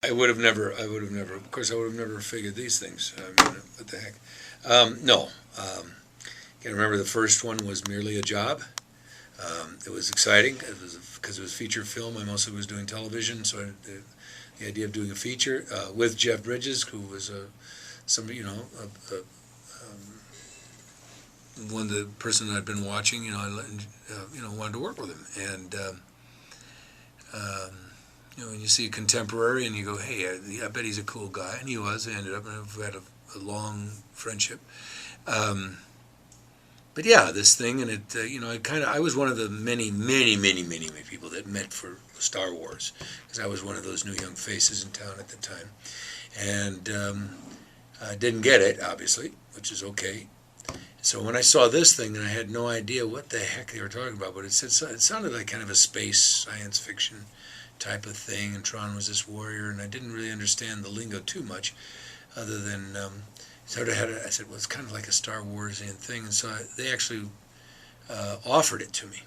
I would have never, of course, I would have never figured these things. I mean, what the heck? No. Can't remember the first one was merely a job. It was exciting. It was because it was feature film. I mostly was doing television, so the idea of doing a feature with Jeff Bridges, who was somebody, one of the person I'd been watching. Wanted to work with him, and when you see a contemporary and you go, hey, I bet he's a cool guy, and he was. I ended up, and we had a long friendship. But yeah, this thing, and I was one of the many, many, many, many, many people that met for Star Wars, because I was one of those new young faces in town at the time, and I didn't get it, obviously, which is okay. So when I saw this thing, and I had no idea what the heck they were talking about, but it sounded like kind of a space science fiction type of thing, and Tron was this warrior, and I didn't really understand the lingo too much, other than I said, well, it's kind of like a Star Warsian thing, and so they actually offered it to me,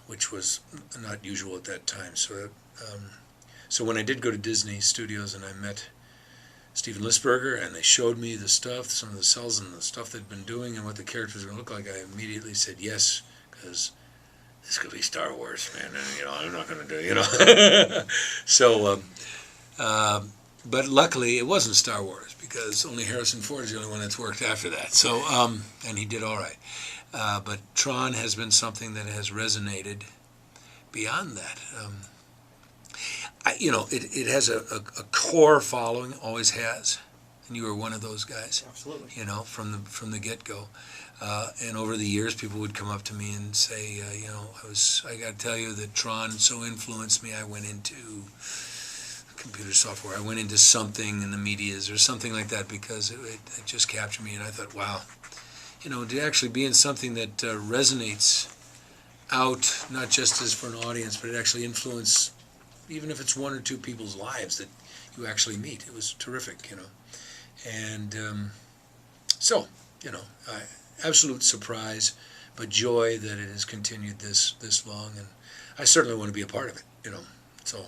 which was not usual at that time. So when I did go to Disney Studios and I met Steven Lisberger, and they showed me the stuff, some of the cells and the stuff they'd been doing and what the characters were going to look like, I immediately said yes, because this could be Star Wars, man, and I'm not going to do, So, but luckily it wasn't Star Wars, because only Harrison Ford is the only one that's worked after that. So, and he did all right. But Tron has been something that has resonated beyond that. It has a core following, always has, and you were one of those guys. Absolutely. From the get-go. And over the years, people would come up to me and say, I got to tell you that Tron so influenced me. I went into computer software. I went into something in the medias or something like that, because it just captured me. And I thought, wow, to actually be in something that resonates out, not just as for an audience, but it actually influences, even if it's one or two people's lives that you actually meet. It was terrific, And absolute surprise, but joy that it has continued this long, and I certainly want to be a part of it, So